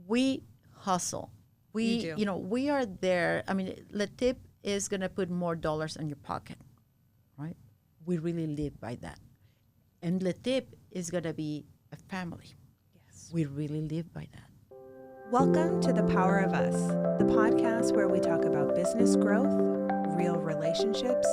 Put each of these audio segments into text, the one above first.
we hustle. You do. We are there. I mean, LeTip is going to put more dollars in your pocket, right? We really live by that. And LeTip is going to be a family. Yes. We really live by that. Welcome to The Power of Us, the podcast where we talk about business growth, real relationships,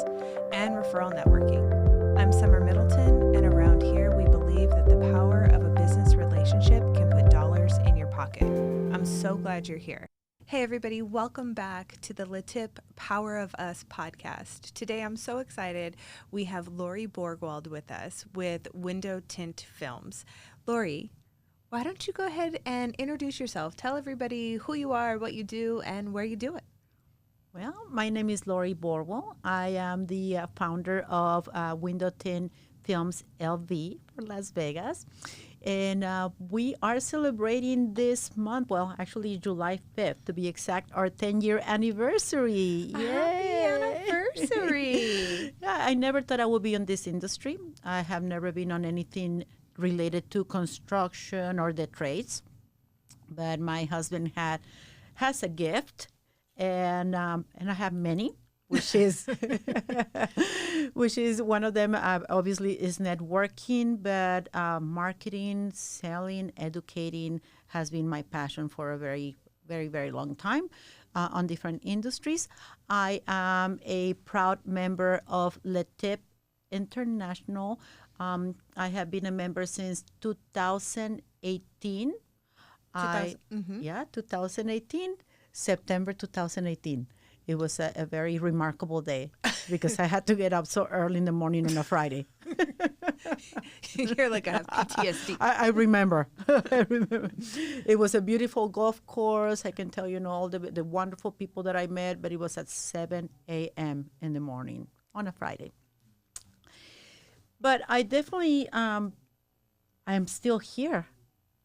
and referral networking. I'm Summer Middleton, and around here we believe that the power of a business relationship can put dollars in your pocket. I'm so glad you're here. Hey everybody, welcome back to the LeTip Power of Us podcast. Today I'm so excited. We have Lori Borgwald with us with Tint Films. Lori, why don't you go ahead and introduce yourself? Tell everybody who you are, what you do, and where you do it. Well, my name is Lori Borgwald. I am the founder of Tint Films LV for Las Vegas. And we are celebrating this month, well, actually July 5th, to be exact, our 10-year anniversary. Happy anniversary. Yeah, I never thought I would be in this industry. I have never been on anything related to construction or the trades. But my husband has a gift, and I have many. Which is one of them. Obviously, is networking, but marketing, selling, educating has been my passion for a very, very, very long time on different industries. I am a proud member of LeTip International. I have been a member since 2018. 2018, September 2018. It was a very remarkable day because I had to get up so early in the morning on a Friday. You're like, I have PTSD. I remember. I remember. It was a beautiful golf course. I can tell you, all the wonderful people that I met, but it was at 7 a.m. in the morning on a Friday. But I definitely, I am still here.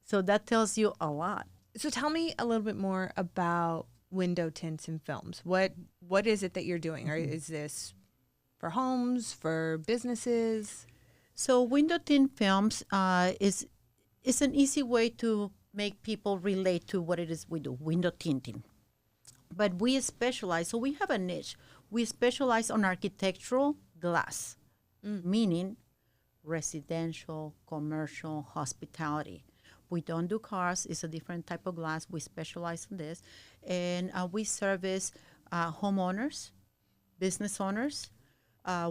So that tells you a lot. So tell me a little bit more about window tints and films. What is it that you're doing? Or is this for homes, for businesses? So window tint films is an easy way to make people relate to what it is we do, window tinting. But we specialize, so we have a niche. We specialize on architectural glass, meaning residential, commercial, hospitality. We don't do cars. It's a different type of glass. We specialize in this. And we service homeowners, business owners.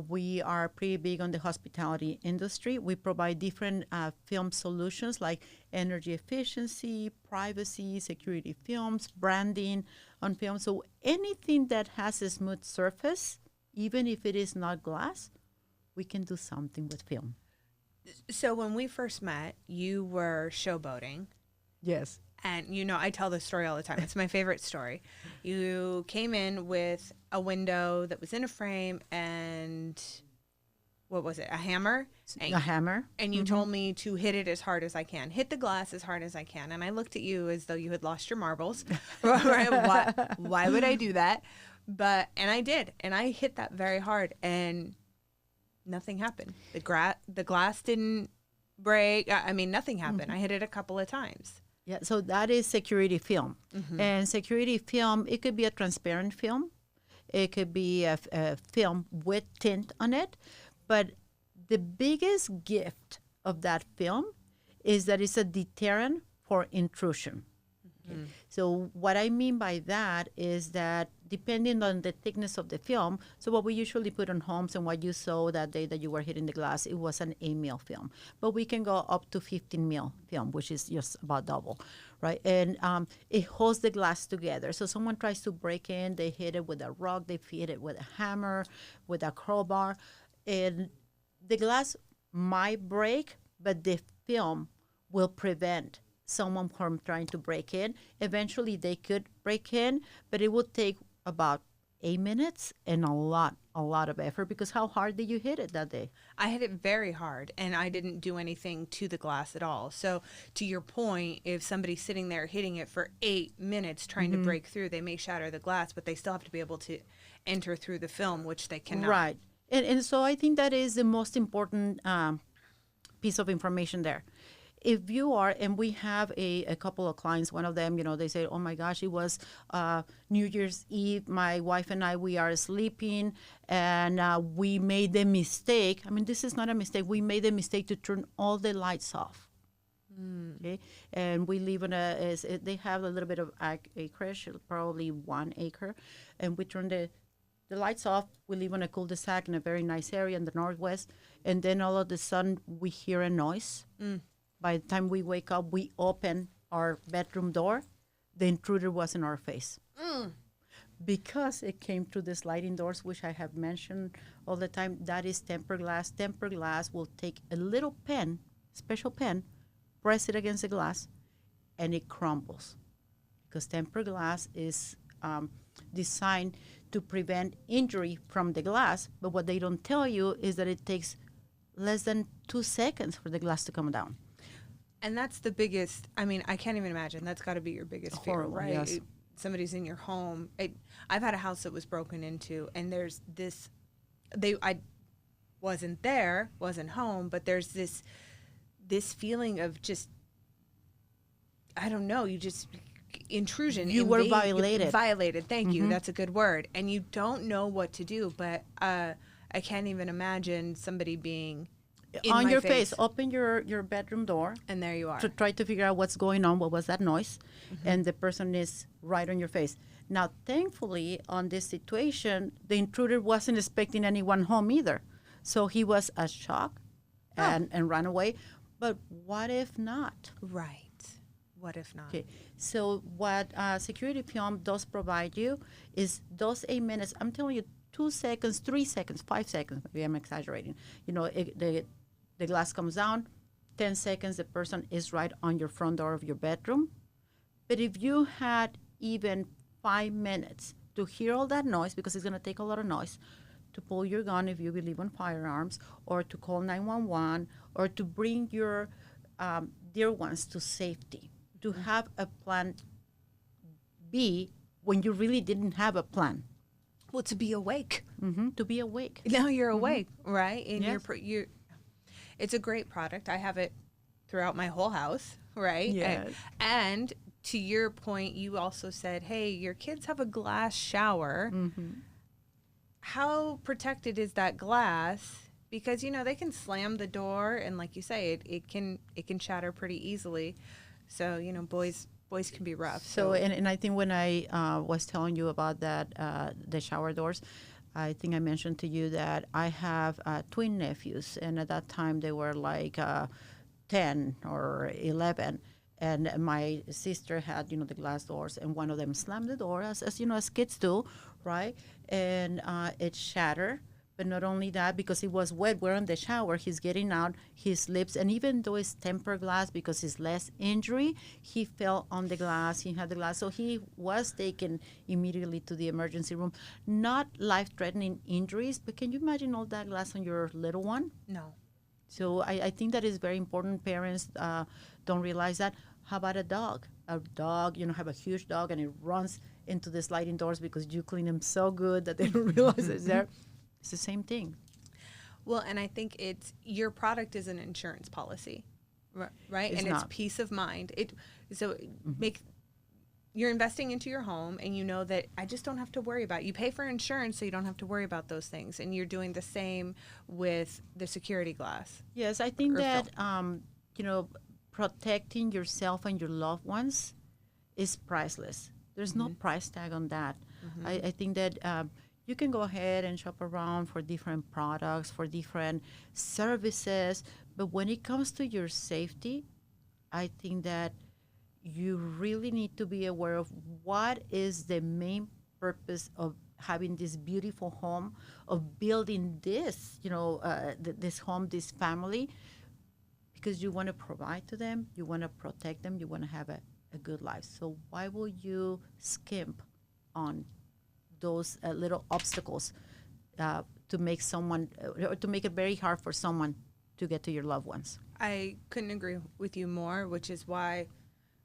We are pretty big on the hospitality industry. We provide different film solutions like energy efficiency, privacy, security films, branding on film. So anything that has a smooth surface, even if it is not glass, we can do something with film. So when we first met, you were showboating. Yes. And, I tell this story all the time. It's my favorite story. You came in with a window that was in a frame and, what was it, a hammer? A hammer. And you told me to hit it as hard as I can. Hit the glass as hard as I can. And I looked at you as though you had lost your marbles. Why would I do that? And I did. And I hit that very hard. And nothing happened. The glass didn't break. Nothing happened. I hit it a couple of times. Yeah, so that is security film. And security film, it could be a transparent film. It could be a film with tint on it. But the biggest gift of that film is that it's a deterrent for intrusion. Okay. So what I mean by that is that depending on the thickness of the film, so what we usually put on homes and what you saw that day that you were hitting the glass, it was an 8 mil film. But we can go up to 15 mil film, which is just about double, right? And it holds the glass together. So someone tries to break in, they hit it with a rock, they hit it with a hammer, with a crowbar, and the glass might break, but the film will prevent someone from trying to break in. Eventually they could break in, but it would take about 8 minutes and a lot of effort, because how hard did you hit it that day? I hit it very hard, and I didn't do anything to the glass at all. So to your point, if somebody's sitting there hitting it for 8 minutes trying to break through, they may shatter the glass, but they still have to be able to enter through the film, which they cannot. Right. And so I think that is the most important piece of information there. if you are, and we have a couple of clients, one of them, they say, oh my gosh, it was New Year's Eve. My wife and I, we are sleeping, and we made the mistake. I mean, this is not a mistake. We made the mistake to turn all the lights off. Okay, and we live on they have a little bit of acreage, probably 1 acre, and we turn the lights off. We live on a cul-de-sac in a very nice area in the Northwest, and then all of a sudden we hear a noise. By the time we wake up, we open our bedroom door. The intruder was in our face. Because it came through the sliding doors, which I have mentioned all the time. That is tempered glass. Tempered glass will take a little pen, special pen, press it against the glass, and it crumbles. Because tempered glass is designed to prevent injury from the glass, but what they don't tell you is that it takes less than 2 seconds for the glass to come down. And that's the biggest, I mean, I can't even imagine. That's got to be your biggest fear, right? Yes. Somebody's in your home. I've had a house that was broken into, and there's this, I wasn't there, wasn't home, but there's this feeling of just, I don't know, you just, intrusion. You were violated. Violated, thank you. That's a good word. And you don't know what to do, but I can't even imagine somebody being on your face. Open your bedroom door. And there you are. To try to figure out what's going on, what was that noise, and the person is right on your face. Now, thankfully, on this situation, the intruder wasn't expecting anyone home either. So he was as shocked and ran away. But what if not? Right. What if not? Okay. So what security film does provide you is those 8 minutes. I'm telling you, 2 seconds, 3 seconds, 5 seconds. Maybe I'm exaggerating. The glass comes down. 10 seconds, the person is right on your front door of your bedroom. But if you had even 5 minutes to hear all that noise, because it's going to take a lot of noise, to pull your gun if you believe in firearms, or to call 911, or to bring your dear ones to safety, to have a plan B when you really didn't have a plan. Well, to be awake. To be awake. Now you're awake, right? And yes. It's a great product. I have it throughout my whole house, right? Yes. And to your point, you also said, hey, your kids have a glass shower. How protected is that glass? Because, they can slam the door, and like you say, it can shatter pretty easily. So, boys can be rough. So and I think when I was telling you about that, the shower doors, I think I mentioned to you that I have twin nephews, and at that time they were like 10 or 11. And my sister had, the glass doors, and one of them slammed the door, as kids do, right? And it shattered. But not only that, because it was wet, we're in the shower, he's getting out, he slips, and even though it's tempered glass, because it's less injury, he fell on the glass, he had the glass, so he was taken immediately to the emergency room. Not life-threatening injuries, but can you imagine all that glass on your little one? No. So I think that is very important. Parents don't realize that. How about a dog? A dog, have a huge dog, and it runs into the sliding doors because you clean them so good that they don't realize it's there. It's the same thing. Well, and I think your product is an insurance policy, right? It's and not. It's peace of mind. You're investing into your home, and you know that I just don't have to worry about it. You pay for insurance, so you don't have to worry about those things. And you're doing the same with the security glass. Yes, I think that protecting yourself and your loved ones is priceless. There's no price tag on that. I think that you can go ahead and shop around for different products, for different services, but when it comes to your safety, I think that you really need to be aware of what is the main purpose of having this beautiful home, of building this, this home, this family, because you want to provide to them, you want to protect them, you want to have a good life. So why will you skimp on those little obstacles to make to make it very hard for someone to get to your loved ones? I couldn't agree with you more, which is why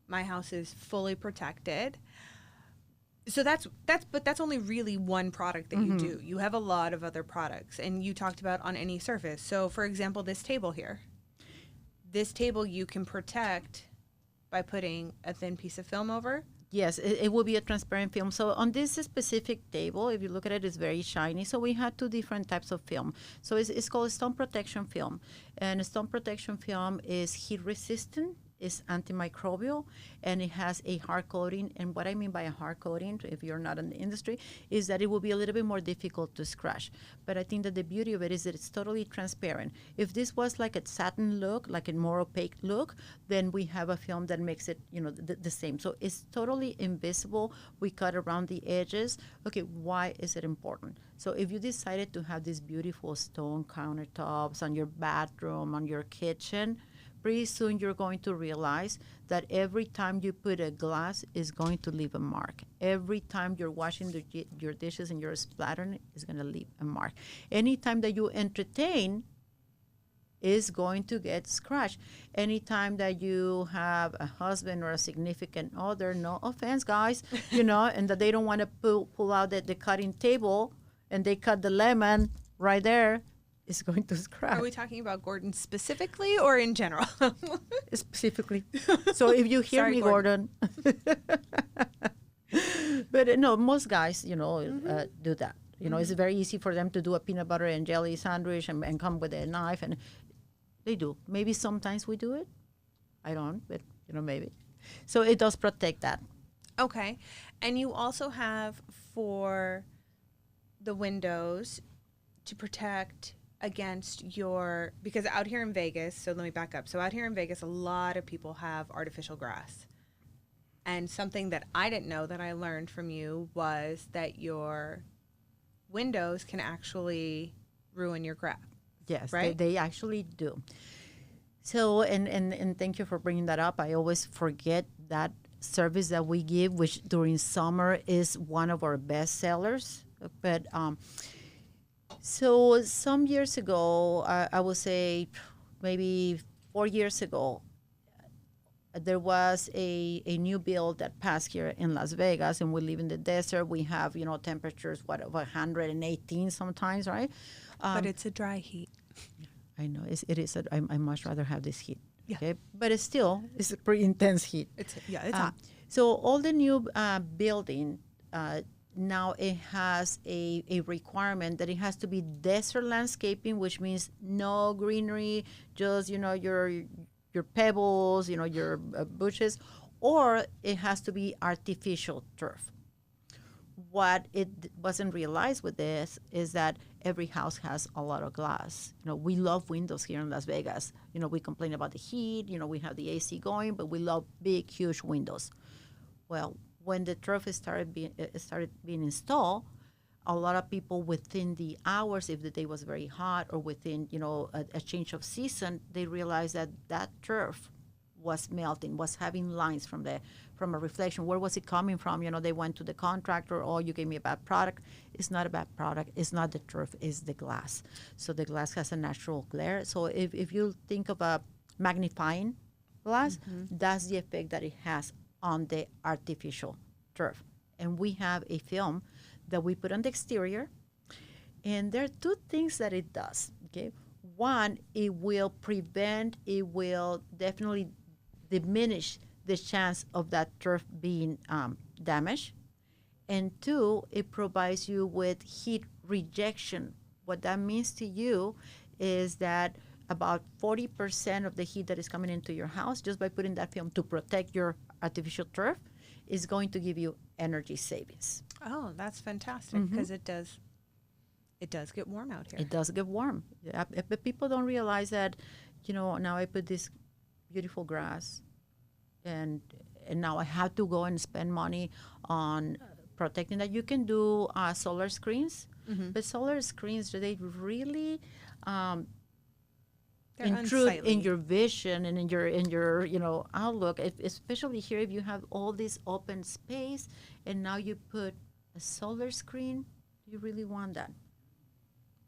my house is fully protected. So that's only really one product that you do. You have a lot of other products, and you talked about on any surface. So for example, this table here. this table you can protect by putting a thin piece of film over? Yes, it will be a transparent film. So on this specific table, if you look at it, it's very shiny. So we had two different types of film. So it's called stone protection film. And stone protection film is heat resistant, is antimicrobial, and it has a hard coating. And what I mean by a hard coating, if you're not in the industry, is that it will be a little bit more difficult to scratch. But I think that the beauty of it is that it's totally transparent. If this was like a satin look, like a more opaque look, then we have a film that makes it, the same. So it's totally invisible. We cut around the edges. Okay, why is it important? So if you decided to have these beautiful stone countertops on your bathroom, on your kitchen, pretty soon you're going to realize that every time you put a glass is going to leave a mark. Every time you're washing your dishes and you're splattering, it's going to leave a mark. Anytime that you entertain is going to get scratched. Anytime that you have a husband or a significant other, no offense, guys, and that they don't want to pull out the cutting table and they cut the lemon right there, is going to scratch. Are we talking about Gordon specifically or in general? Specifically. So if you hear Sorry, me, Gordon. But no, most guys, do that. It's very easy for them to do a peanut butter and jelly sandwich and come with a knife, and they do. Maybe sometimes we do it. I don't, but maybe. So it does protect that. Okay. And you also have for the windows to protect against because out here in Vegas, so let me back up. So out here in Vegas, a lot of people have artificial grass. And something that I didn't know that I learned from you was that your windows can actually ruin your grass. Yes, right? They actually do. So, and thank you for bringing that up. I always forget that service that we give, which during summer is one of our best sellers. But so some years ago, I would say maybe 4 years ago, there was a new build that passed here in Las Vegas, and we live in the desert. We have, temperatures, of 118 sometimes, right? But it's a dry heat. I know. It is. I much rather have this heat. Yeah. Okay? But it's a pretty intense heat. It's hot. So all the new building, now it has a requirement that it has to be desert landscaping, which means no greenery, just your pebbles, your bushes, or it has to be artificial turf. What it wasn't realized with this is that every house has a lot of glass. We love windows here in Las Vegas. We complain about the heat. We have the AC going, but we love big, huge windows. Well, when the turf started being installed, a lot of people within the hours, if the day was very hot or within a change of season, they realized that turf was melting, was having lines from a reflection. Where was it coming from? They went to the contractor. Oh, you gave me a bad product. It's not a bad product. It's not the turf. It's the glass. So the glass has a natural glare. So if you think of a magnifying glass, that's the effect that it has on the artificial turf. And we have a film that we put on the exterior, and there are two things that it does. Okay, one, it will definitely diminish the chance of that turf being damaged, and two, it provides you with heat rejection. What that means to you is that about 40% of the heat that is coming into your house, just by putting that film to protect your artificial turf, is going to give you energy savings. Oh, that's fantastic, because it does get warm out here. It does get warm. Yeah, but people don't realize that, now I put this beautiful grass, and now I have to go and spend money on protecting that. You can do solar screens, but solar screens, they really intrude in your vision and in your outlook, especially here if you have all this open space and now you put a solar screen. You really want that?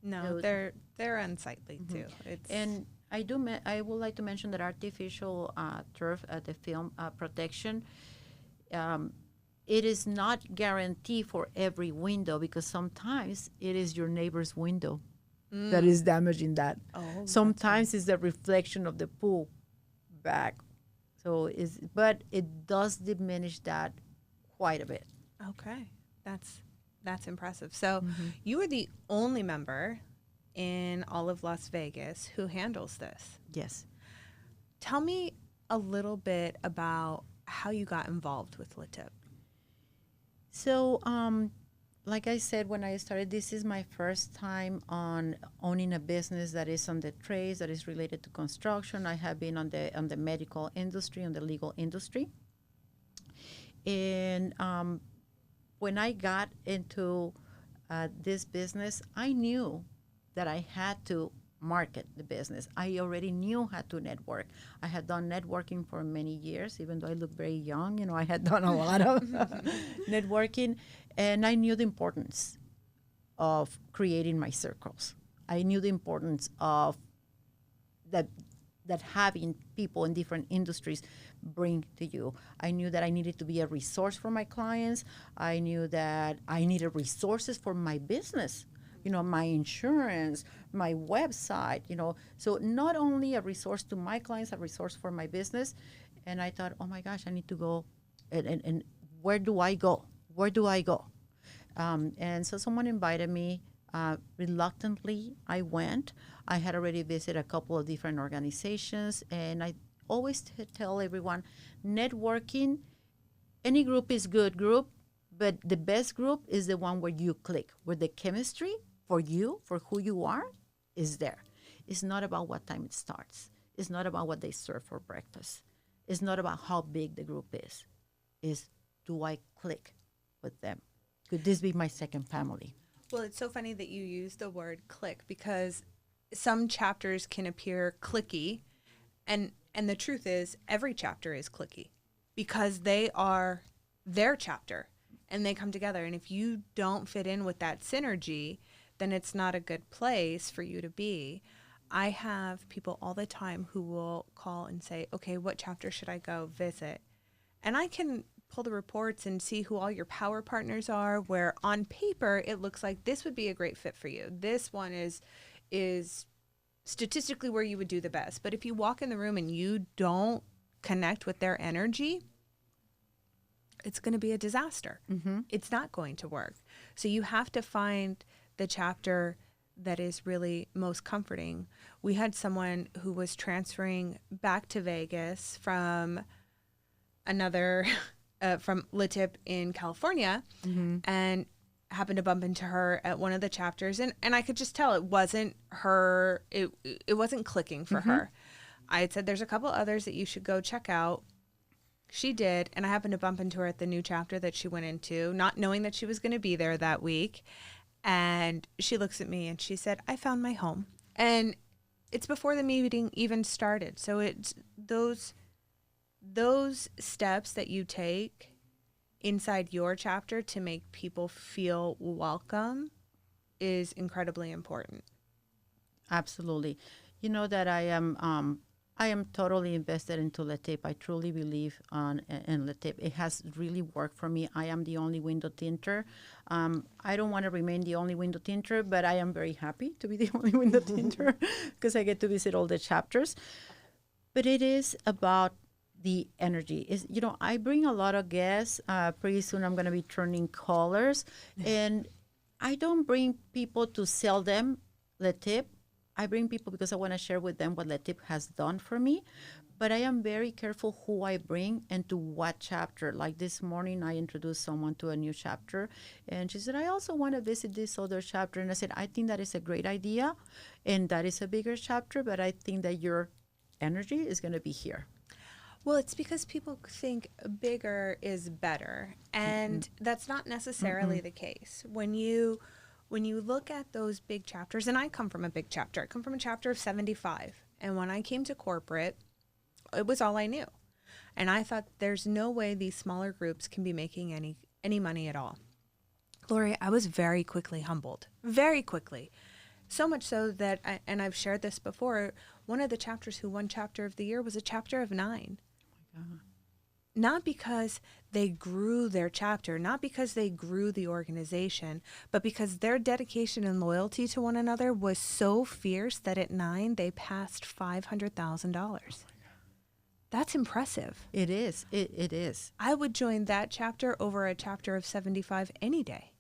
No, they're unsightly too. And I would like to mention that artificial turf, the film protection, it is not guaranteed for every window, because sometimes it is your neighbor's window that is damaging that. Oh, sometimes it's the reflection of the pool back. But it does diminish that quite a bit. Okay. That's impressive. So you are the only member in all of Las Vegas who handles this. Yes. Tell me a little bit about how you got involved with LeTip. So, like I said, when I started, this is my first time on owning a business that is on the trades, that is related to construction. I have been on the medical industry, on the legal industry. And when I got into this business, I knew that I had to market the business. I already knew how to network. I had done networking for many years, even though I look very young. You know, I had done a lot of networking, and I knew the importance of creating my circles. I knew the importance of that having people in different industries bring to you. I knew that I needed to be a resource for my clients. I knew that I needed resources for my business, you know, my insurance, my website, you know. So not only a resource to my clients, a resource for my business. And I thought, oh my gosh, I need to go. And where do I go? Where do I go? And so someone invited me. Reluctantly, I went. I had already visited a couple of different organizations, and I always tell everyone, networking, any group is good group, but the best group is the one where you click, where the chemistry for you, for who you are, is there. It's not about what time it starts. It's not about what they serve for breakfast. It's not about how big the group is. It's, do I click with them? Could this be my second family? Well, it's so funny that you use the word click, because some chapters can appear clicky, and the truth is every chapter is clicky because they are their chapter and they come together. And if you don't fit in with that synergy, then it's not a good place for you to be. I have people all the time who will call and say, okay, what chapter should I go visit? And I can pull the reports and see who all your power partners are, where on paper it looks like this would be a great fit for you. This one is statistically where you would do the best. But if you walk in the room and you don't connect with their energy, it's going to be a disaster. Mm-hmm. It's not going to work. So you have to find the chapter that is really most comforting. We had someone who was transferring back to Vegas from another from LeTip in California, and happened to bump into her at one of the chapters, and I could just tell it wasn't her, it wasn't clicking for her. I had said, there's a couple others that you should go check out. She did, and I happened to bump into her at the new chapter that she went into, not knowing that she was going to be there that week. And she looks at me and she said, I found my home. And it's before the meeting even started. So it's those steps that you take inside your chapter to make people feel welcome is incredibly important. Absolutely. You know that I am totally invested into LeTip. I truly believe in LeTip. It has really worked for me. I am the only window tinter. I don't want to remain the only window tinter, but I am very happy to be the only window tinter because I get to visit all the chapters. But it is about the energy. Is, you know, I bring a lot of guests. Pretty soon I'm going to be turning colors. And I don't bring people to sell them LeTip. I bring people because I want to share with them what LeTip has done for me. But I am very careful who I bring and to what chapter. Like this morning, I introduced someone to a new chapter. And she said, I also want to visit this other chapter. And I said, I think that is a great idea. And that is a bigger chapter. But I think that your energy is going to be here. Well, it's because people think bigger is better. And that's not necessarily the case. When you look at those big chapters, and I come from a big chapter. I come from a chapter of 75. And when I came to corporate, it was all I knew. And I thought there's no way these smaller groups can be making any money at all. Lori, I was very quickly humbled, very quickly. So much so that, and I've shared this before, one of the chapters who won chapter of the year was a chapter of 9. Oh my God. Not because they grew their chapter, not because they grew the organization, but because their dedication and loyalty to one another was so fierce that at 9, they passed $500,000. That's impressive. It is. It is. I would join that chapter over a chapter of 75 any day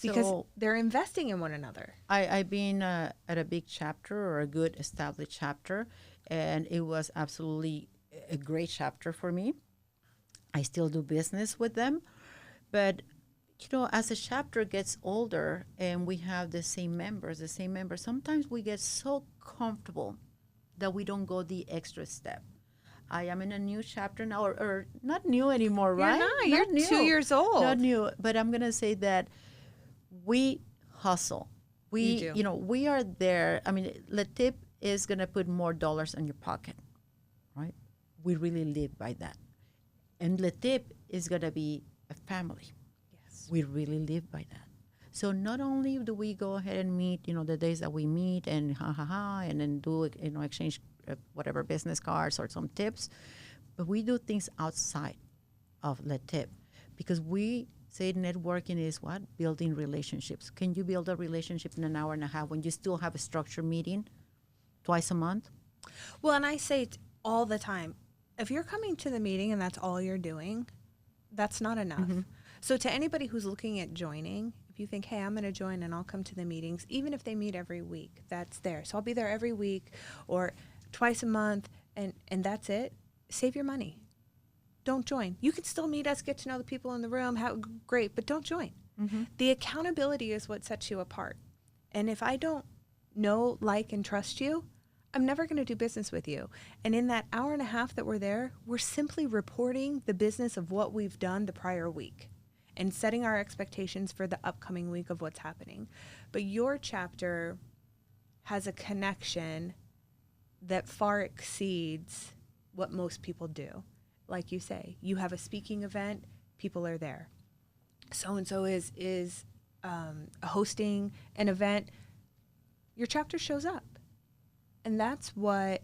because So they're investing in one another. I've been at a big chapter or a good established chapter, and it was absolutely a great chapter for me. I still do business with them, but as a chapter gets older and we have the same members, sometimes we get so comfortable that we don't go the extra step. I am in a new chapter now, or not new anymore, right? You're new. 2 years old. Not new, but I'm going to say that we hustle. You do. We are there. I mean, LeTip is going to put more dollars in your pocket, right? We really live by that. And LeTip is going to be a family. Yes. We really live by that. So not only do we go ahead and meet, the days that we meet and and then do, exchange whatever business cards or some tips, but we do things outside of LeTip because we say networking is what? Building relationships. Can you build a relationship in an hour and a half when you still have a structured meeting twice a month? Well, and I say it all the time, if you're coming to the meeting and that's all you're doing, that's not enough. Mm-hmm. So to anybody who's looking at joining, if you think, hey, I'm going to join and I'll come to the meetings, even if they meet every week, that's there. So I'll be there every week or twice a month, and that's it. Save your money. Don't join. You can still meet us, get to know the people in the room, great, but don't join. Mm-hmm. The accountability is what sets you apart. And if I don't know, like, and trust you, I'm never going to do business with you. And in that hour and a half that we're there, we're simply reporting the business of what we've done the prior week and setting our expectations for the upcoming week of what's happening. But your chapter has a connection that far exceeds what most people do. Like you say, you have a speaking event, people are there. So-and-so is hosting an event, your chapter shows up. And that's what,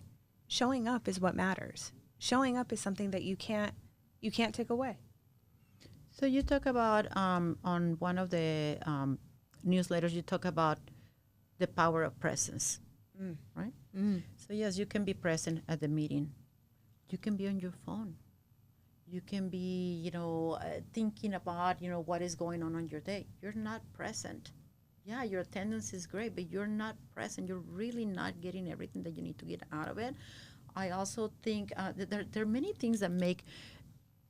showing up is what matters. Showing up is something that you can't take away. So you talk about, on one of the newsletters, you talk about the power of presence, right? Mm. So yes, you can be present at the meeting. You can be on your phone. You can be, thinking about, what is going on your day. You're not present. Yeah, your attendance is great, but you're not present. You're really not getting everything that you need to get out of it. I also think that there are many things that make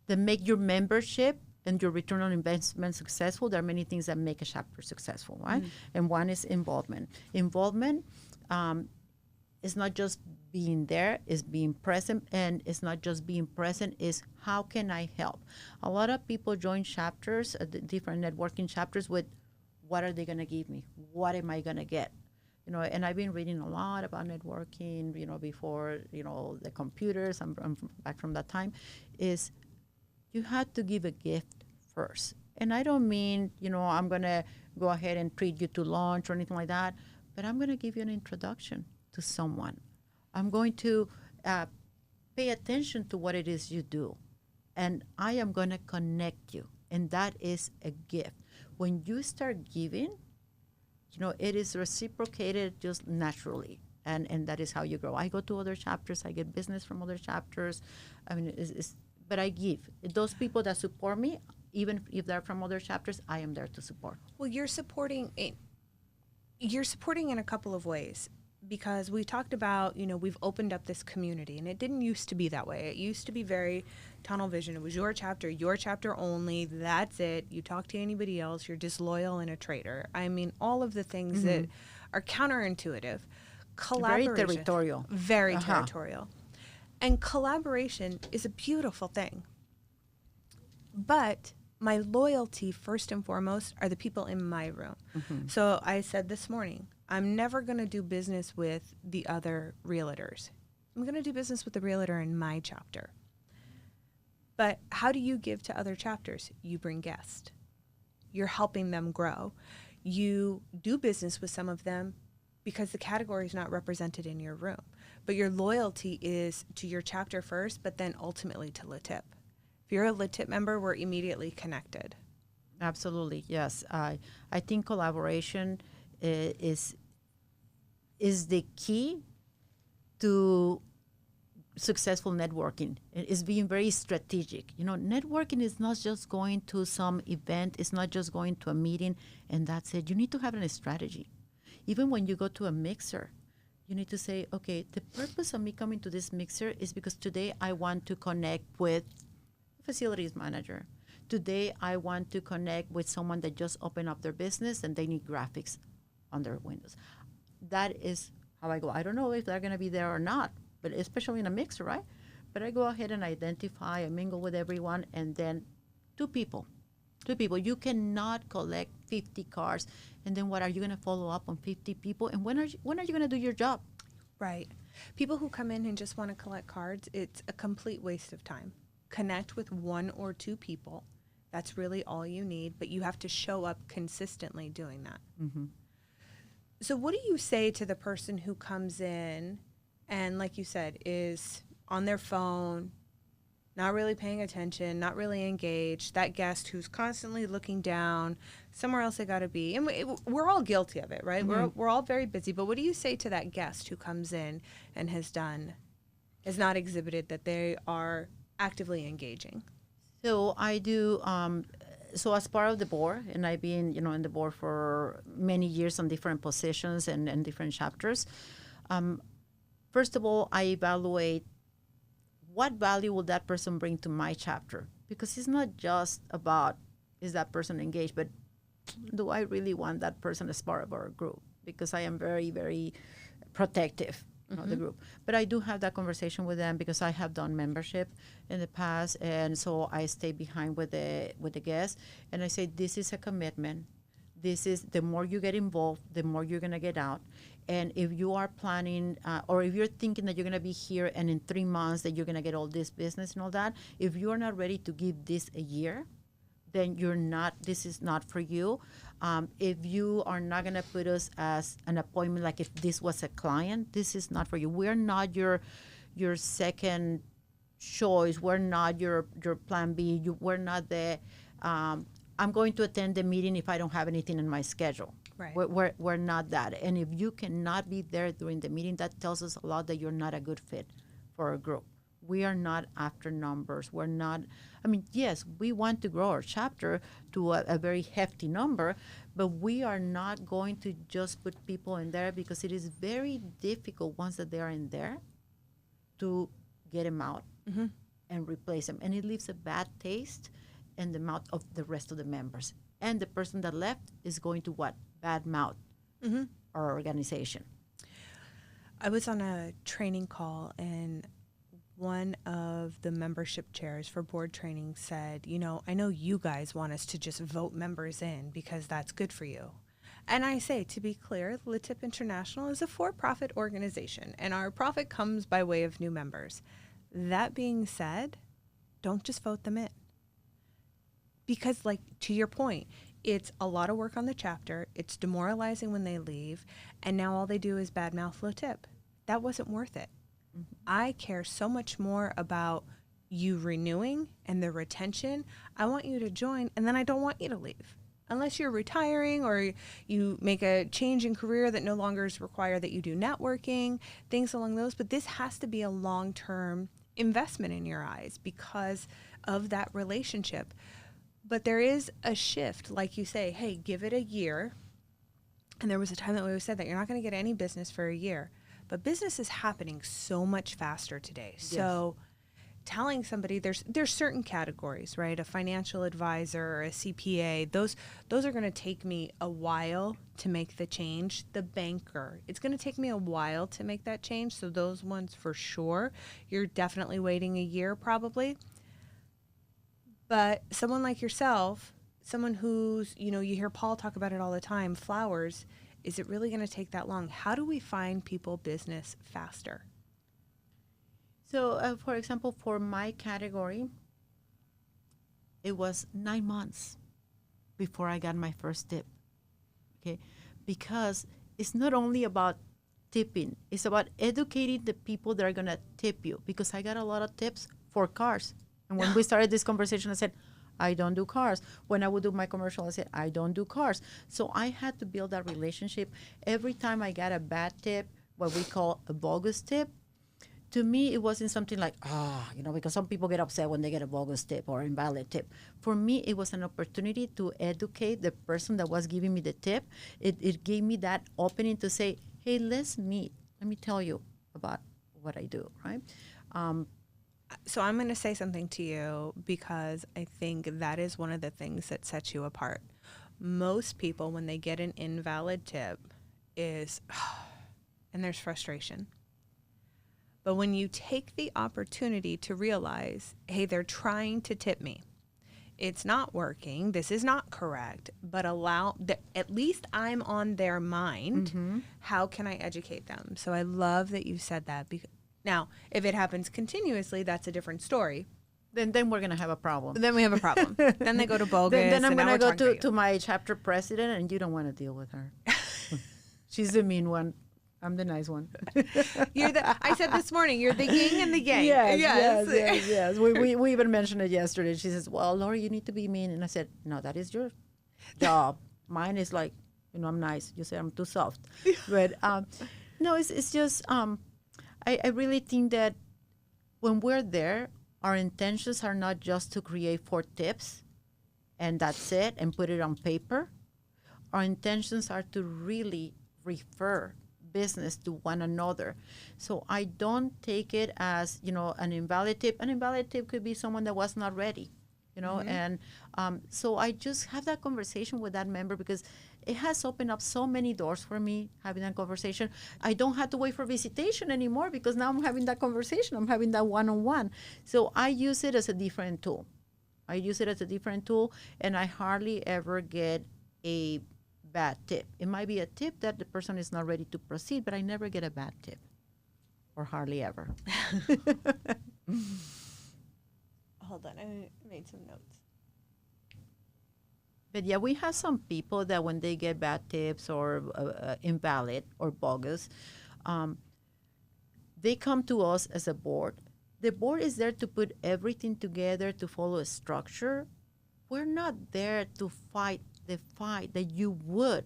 your membership and your return on investment successful. There are many things that make a chapter successful, right? Mm. And one is involvement. Involvement is not just being there, it's being present, and it's not just being present, is how can I help? A lot of people join chapters, different networking chapters, with what are they going to give me? What am I going to get? And I've been reading a lot about networking, before, the computers, I'm back from that time, is you have to give a gift first. And I don't mean, I'm going to go ahead and treat you to lunch or anything like that, but I'm going to give you an introduction to someone. I'm going to pay attention to what it is you do. And I am going to connect you. And that is a gift. When you start giving, it is reciprocated just naturally. And that is how you grow. I go to other chapters. I get business from other chapters. I mean, but I give. Those people that support me, even if they're from other chapters, I am there to support. Well, you're supporting in a couple of ways. Because we talked about, we've opened up this community, and it didn't used to be that way. It used to be very tunnel vision. It was your chapter only, that's it. You talk to anybody else, you're disloyal and a traitor. I mean, all of the things that are counterintuitive. Collaboration. Very territorial. Very territorial. And collaboration is a beautiful thing. But my loyalty, first and foremost, are the people in my room. Mm-hmm. So I said this morning, I'm never going to do business with the other realtors. I'm going to do business with the realtor in my chapter. But how do you give to other chapters? You bring guests. You're helping them grow. You do business with some of them because the category is not represented in your room. But your loyalty is to your chapter first, but then ultimately to LeTip. If you're a LeTip member, we're immediately connected. Absolutely, yes. I think collaboration is the key to successful networking. It's being very strategic. Networking is not just going to some event. It's not just going to a meeting and that's it. You need to have a strategy. Even when you go to a mixer, you need to say, okay, the purpose of me coming to this mixer is because today I want to connect with a facilities manager. Today I want to connect with someone that just opened up their business and they need graphics on their windows. That is how I go. I don't know if they're going to be there or not, but especially in a mixer, right? But I go ahead and identify and mingle with everyone, and then two people. You cannot collect 50 cars, and then what are you going to follow up on 50 people? And when are you going to do your job? Right. People who come in and just want to collect cards, it's a complete waste of time. Connect with one or two people. That's really all you need, but you have to show up consistently doing that. Mm-hmm. So what do you say to the person who comes in and, like you said, is on their phone, not really paying attention, not really engaged, that guest who's constantly looking down, somewhere else they got to be? And we're all guilty of it, right? Mm-hmm. We're all very busy. But what do you say to that guest who comes in and has not exhibited that they are actively engaging? So I do, so as part of the board, and I've been, in the board for many years on different positions and different chapters. First of all, I evaluate what value will that person bring to my chapter? Because it's not just about, is that person engaged, but do I really want that person as part of our group? Because I am very, very protective of the group. But I do have that conversation with them because I have done membership in the past, and so I stay behind with the guests, and I say, this is a commitment. This is, the more you get involved, the more you're going to get out. And if you are planning, or if you're thinking that you're going to be here and in 3 months that you're going to get all this business and all that, if you're not ready to give this a year, then this is not for you. If you are not going to put us as an appointment, like if this was a client, this is not for you. We're not your second choice. We're not your plan B. We're not the, I'm going to attend the meeting if I don't have anything in my schedule. Right. We're not that. And if you cannot be there during the meeting, that tells us a lot that you're not a good fit for a group. We are not after numbers. We're not, yes, we want to grow our chapter to a very hefty number, but we are not going to just put people in there because it is very difficult once that they are in there to get them out and replace them. And it leaves a bad taste in the mouth of the rest of the members. And the person that left is going to what? Bad mouth our organization. I was on a training call, and one of the membership chairs for board training said, I know you guys want us to just vote members in because that's good for you. And I say, to be clear, LeTip International is a for-profit organization, and our profit comes by way of new members. That being said, don't just vote them in. Because, like, to your point, it's a lot of work on the chapter. It's demoralizing when they leave. And now all they do is badmouth LeTip. That wasn't worth it. I care so much more about you renewing and the retention. I want you to join, and then I don't want you to leave. Unless you're retiring or you make a change in career that no longer is required that you do networking, things along those. But this has to be a long-term investment in your eyes because of that relationship. But there is a shift, like you say, hey, give it a year. And there was a time that we always said that you're not going to get any business for a year. But business is happening so much faster today. Yes. So telling somebody there's certain categories, right? A financial advisor or a CPA, those are going to take me a while to make the change. The banker, it's going to take me a while to make that change. So those ones for sure, you're definitely waiting a year probably. But someone like yourself, someone who's, you hear Paul talk about it all the time, flowers, is it really going to take that long? How do we find people business faster? So, for example, for my category, it was 9 months before I got my first tip, okay? Because it's not only about tipping. It's about educating the people that are going to tip you, because I got a lot of tips for cars. And when we started this conversation, I said, I don't do cars. When I would do my commercial, I said, I don't do cars. So I had to build that relationship. Every time I got a bad tip, what we call a bogus tip, to me, it wasn't something like, because some people get upset when they get a bogus tip or invalid tip. For me, it was an opportunity to educate the person that was giving me the tip. It gave me that opening to say, hey, let's meet. Let me tell you about what I do, right? So I'm going to say something to you because I think that is one of the things that sets you apart. Most people, when they get an invalid tip, and there's frustration. But when you take the opportunity to realize, hey, they're trying to tip me. It's not working. This is not correct. But at least I'm on their mind. Mm-hmm. How can I educate them? So I love that you said that. Now, if it happens continuously, that's a different story. Then we're going to have a problem. Then we have a problem. Then they go to bogus. Then I'm going to go to my chapter president, and you don't want to deal with her. She's the mean one. I'm the nice one. I said this morning, you're the yin and the yang. Yes. We even mentioned it yesterday. She says, well, Lori, you need to be mean. And I said, no, that is your job. Mine is like, I'm nice. You say I'm too soft. But no, it's just, I really think that when we're there, our intentions are not just to create 4 tips and that's it and put it on paper. Our intentions are to really refer business to one another. So I don't take it as, an invalid tip. An invalid tip could be someone that was not ready, Mm-hmm. and so I just have that conversation with that member because it has opened up so many doors for me having that conversation. I don't have to wait for visitation anymore because now I'm having that conversation. I'm having that one-on-one. So I use it as a different tool. And I hardly ever get a bad tip. It might be a tip that the person is not ready to proceed, but I never get a bad tip, or hardly ever. Hold on, I made some notes. But yeah, we have some people that when they get bad tips or invalid or bogus, they come to us as a board. The board is there to put everything together to follow a structure. We're not there to fight the fight that you would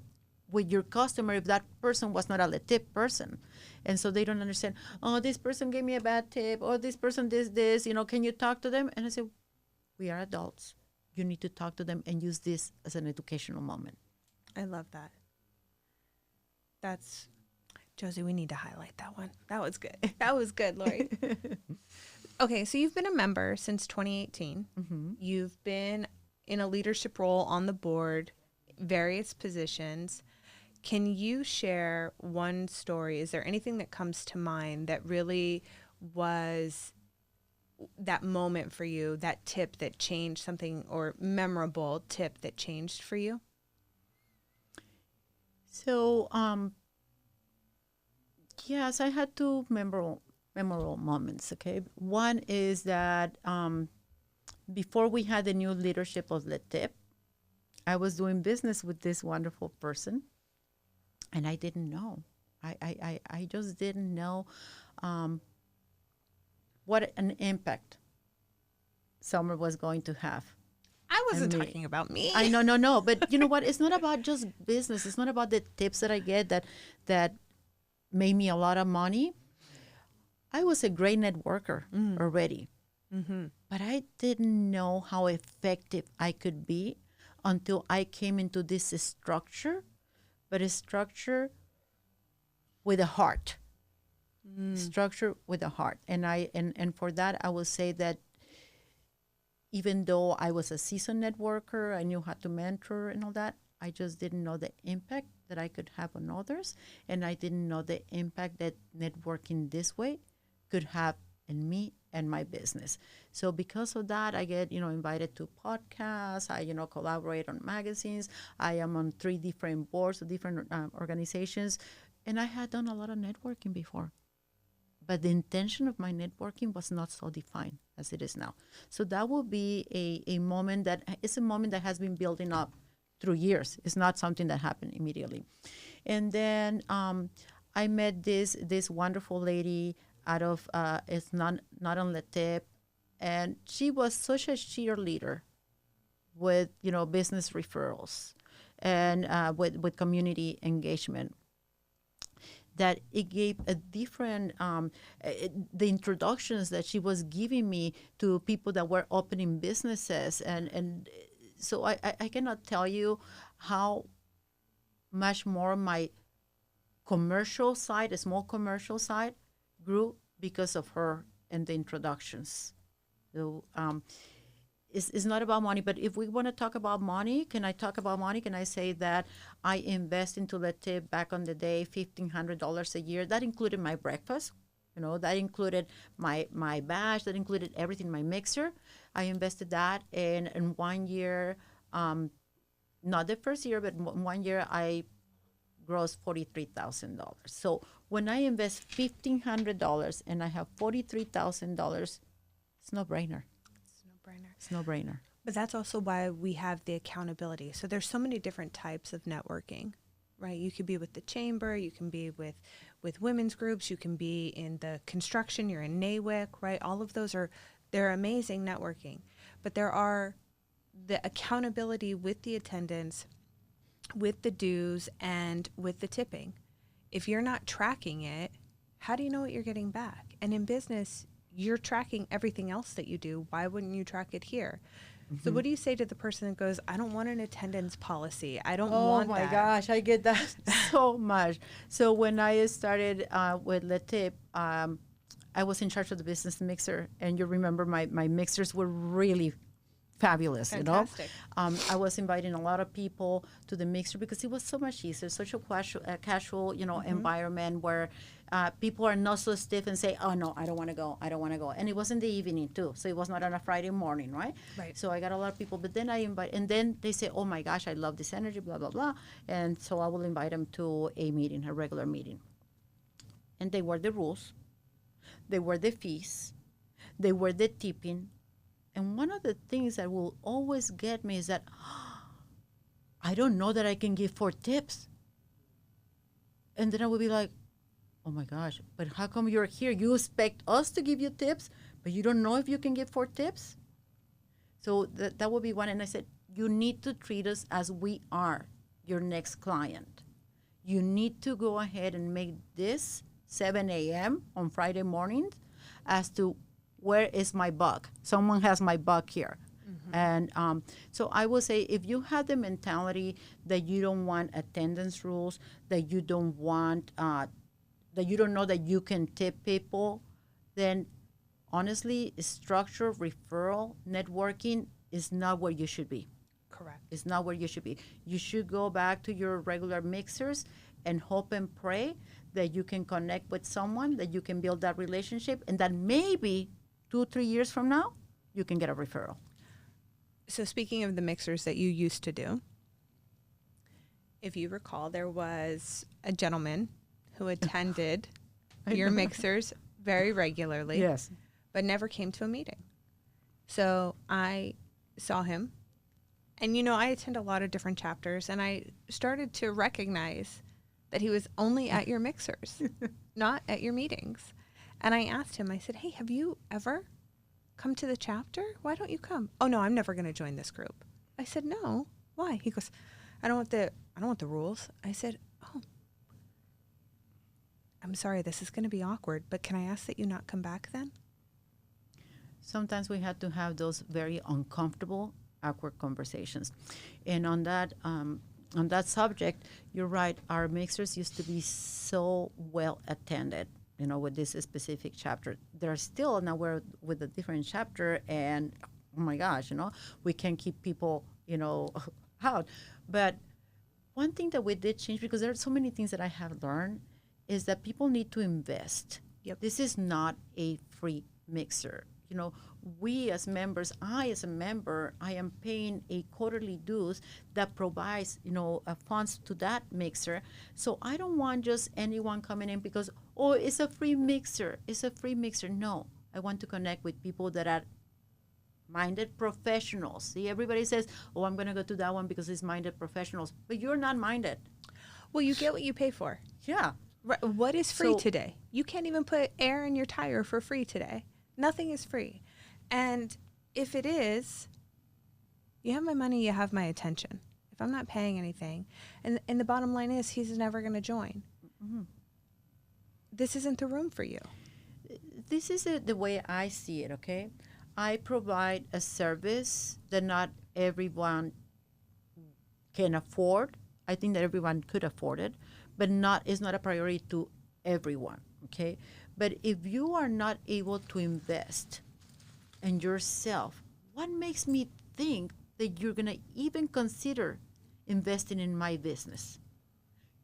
with your customer if that person was not a LeTip person. And so they don't understand, this person gave me a bad tip, or this person did this, can you talk to them? And I say, we are adults. You need to talk to them and use this as an educational moment. I love that. That's, Josie, we need to highlight that one. That was good. That was good, Lori. Okay, so you've been a member since 2018. Mm-hmm. You've been in a leadership role on the board, various positions. Can you share one story? Is there anything that comes to mind that really was that moment for you, that tip that changed something, or memorable tip that changed for you? So, yes, I had 2 memorable moments, okay? One is that before we had the new leadership of LeTip, I was doing business with this wonderful person, and I didn't know. I just didn't know what an impact Summer was going to have. I wasn't talking about me. I know, no. But you know what? It's not about just business. It's not about the tips that I get that made me a lot of money. I was a great networker already. Mm-hmm. But I didn't know how effective I could be until I came into this structure, but a structure with a heart. Structure with a heart. And for that, I will say that even though I was a seasoned networker, I knew how to mentor and all that, I just didn't know the impact that I could have on others. And I didn't know the impact that networking this way could have in me and my business. So because of that, I get, invited to podcasts. I, collaborate on magazines. I am on 3 different boards of different organizations. And I had done a lot of networking before. But the intention of my networking was not so defined as it is now. So that will be a moment that has been building up through years. It's not something that happened immediately. And then I met this wonderful lady out of, it's not on LeTip, and she was such a cheerleader with, business referrals and with community engagement that it gave a different, the introductions that she was giving me to people that were opening businesses. And so I cannot tell you how much more my commercial side, a small commercial side, grew because of her and the introductions. So it's not about money, but if we want to talk about money, can I talk about money? Can I say that I invest into LeTip back on the day, $1,500 a year? That included my breakfast, that included my badge, that included everything, my mixer. I invested that in 1 year, not the first year, but 1 year I gross $43,000. So when I invest $1,500 and I have $43,000, it's no brainer. It's no brainer. But that's also why we have the accountability. So there's so many different types of networking, right? You could be with the chamber, you can be with women's groups, you can be in the construction, you're in NAWIC, right? All of those they're amazing networking. But there are the accountability with the attendance, with the dues, and with the tipping. If you're not tracking it, how do you know what you're getting back? And in business, you're tracking everything else that you do. Why wouldn't you track it here? Mm-hmm. So what do you say to the person that goes, I don't want an attendance policy. I don't want that. Oh my gosh, I get that so much. So when I started with LeTip, I was in charge of the business mixer. And you remember my mixers were really fabulous. Fantastic. I was inviting a lot of people to the mixer because it was so much easier, such a casual, mm-hmm. environment where people are not so stiff and say, oh no, I don't want to go. And it was in the evening too, so it was not on a Friday morning, right? Right. So I got a lot of people, but then and then they say, oh my gosh, I love this energy, blah blah blah, and so I will invite them to a regular meeting, and they were the rules, they were the fees, they were the tipping. And one of the things that will always get me is that I don't know that I can give 4 tips. And then I will be like, oh my gosh, but how come you're here? You expect us to give you tips, but you don't know if you can give 4 tips? So that would be one. And I said, you need to treat us as we are your next client. You need to go ahead and make this 7 a.m. on Friday mornings as to where is my buck? Someone has my buck here. Mm-hmm. And so I will say, if you have the mentality that you don't want attendance rules, that you don't want, that you don't know that you can tip people, then honestly, structure, referral, networking is not where you should be. Correct. It's not where you should be. You should go back to your regular mixers and hope and pray that you can connect with someone, that you can build that relationship, and that maybe 2-3 years from now, you can get a referral. So speaking of the mixers that you used to do, if you recall, there was a gentleman who attended your mixers very regularly, yes, but never came to a meeting. So I saw him, and I attend a lot of different chapters, and I started to recognize that he was only at your mixers, not at your meetings. And I asked him, I said, hey, have you ever come to the chapter? Why don't you come? Oh no, I'm never going to join this group. I said, no, why? He goes, I don't want the rules. I said, oh, I'm sorry, this is going to be awkward, but can I ask that you not come back then? Sometimes we have to have those very uncomfortable, awkward conversations. And on that subject, you're right, our mixers used to be so well attended. With this specific chapter. They're still, now we're with a different chapter, and oh my gosh, we can't keep people, out. But one thing that we did change, because there are so many things that I have learned, is that people need to invest. Yep. This is not a free mixer. We as members, I as a member, I am paying a quarterly dues that provides, funds to that mixer. So I don't want just anyone coming in because, oh, it's a free mixer. It's a free mixer. No, I want to connect with people that are minded professionals. See, everybody says, oh, I'm going to go to that one because it's minded professionals. But you're not minded. Well, you get what you pay for. Yeah. Right. What is free today? You can't even put air in your tire for free today. Nothing is free. And if it is, you have my money, you have my attention. If I'm not paying anything, and the bottom line is he's never going to join. Mm-hmm. this isn't the room for you. This is the way I see it, okay? I provide a service that not everyone can afford. I think that everyone could afford it, but it's not a priority to everyone, okay? But if you are not able to invest in yourself, what makes me think that you're going to even consider investing in my business?